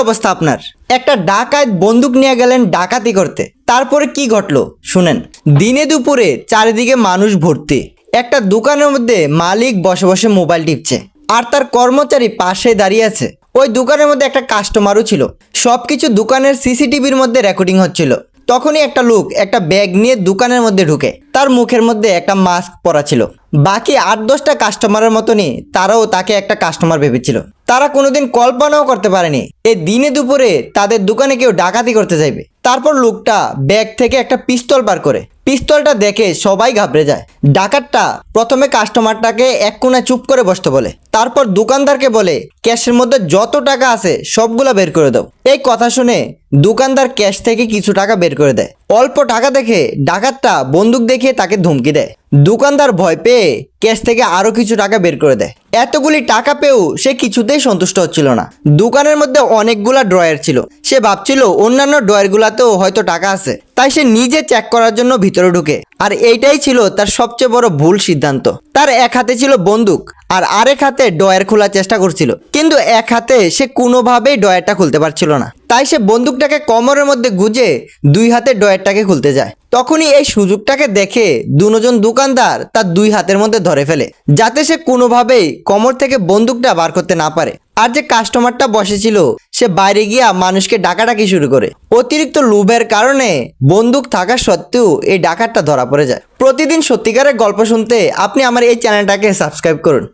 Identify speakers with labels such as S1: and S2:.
S1: অবস্থা আপনার। একটা ডাকাত বন্দুক নিয়ে গেলেন ডাকাতি করতে, তারপরে কি ঘটলো শুনেন। দিনে দুপুরে চারিদিকে মানুষ ভর্তি। একটা দোকানের মধ্যে মালিক বসে বসে মোবাইল টিপছে, আর তার কর্মচারী পাশে দাঁড়িয়ে আছে। ওই দোকানের মধ্যে একটা কাস্টমারও ছিল। সবকিছু দোকানের সিসিটিভির মধ্যে রেকর্ডিং হচ্ছিল। তখনই একটা লোক একটা ব্যাগ নিয়ে দোকানের মধ্যে ঢুকে। তার মুখের মধ্যে একটা মাস্ক পরা ছিল। বাকি 8-10টা কাস্টমারের মতনই তারাও তাকে একটা কাস্টমার ভেবেছিল। তারা কোনোদিন কল্পনাও করতে পারেনি এই দিনে দুপুরে তাদের দোকানে কেউ ডাকাতি করতে যাইবে। তারপর লোকটা ব্যাগ থেকে একটা পিস্তল বার করে। পিস্তলটা দেখে সবাই ঘাবড়ে যায়। ডাকাতটা প্রথমে কাস্টমারটাকে এক কোণায় চুপ করে বসতে বলে, তারপর দোকানদারকে বলে ক্যাশের মধ্যে যত টাকা আছে সবগুলা বের করে দাও। এই কথা শুনে দোকানদার ক্যাশ থেকে কিছু টাকা বের করে দেয়। অল্প টাকা দেখে ডাকাতটা বন্দুক দেখিয়ে তাকে ধমকি দেয়। দোকানদার ভয় পেয়ে ক্যাশ থেকে আরো কিছু টাকা বের করে দেয়। এতগুলি টাকা পেয়েও সে কিছুতেই সন্তুষ্ট হচ্ছিল না। দোকানের মধ্যে অনেকগুলা ড্রয়ার ছিল। সে ভাবছিল অন্যান্য ড্রয়ারগুলাতেও হয়তো টাকা আছে, তাই সে নিজে চেক করার জন্য ভিতরে ঢুকে। আর এইটাই ছিল তার সবচেয়ে বড় ভুল সিদ্ধান্ত। তার এক হাতে ছিল বন্দুক আর আরেক হাতে ড্রয়ার খোলার চেষ্টা করছিল, কিন্তু এক হাতে সে কোনোভাবেই ড্রয়ারটা খুলতে পারছিল না। তাই সে বন্দুকটাকে কোমরের মধ্যে গুজে 2 হাতে ড্রয়ারটাকে খুলতে যায়। তখনই এই সুযোগটাকে দেখে দুজন দোকানদার তার 2 হাতের মধ্যে ধরে ফেলে, যাতে সে কোনোভাবেই কোমর থেকে বন্দুকটা বার করতে না পারে। আর যে কাস্টমারটা বসেছিল সে বাইরে গিয়া মানুষকে ডাকাডাকি শুরু করে। অতিরিক্ত লোভের কারণে বন্দুক থাকা সত্ত্বেও এই ডাকাতটা ধরা পড়ে যায়। প্রতিদিন সত্যিকারের গল্প শুনতে আপনি আমার এই চ্যানেলটাকে সাবস্ক্রাইব করুন।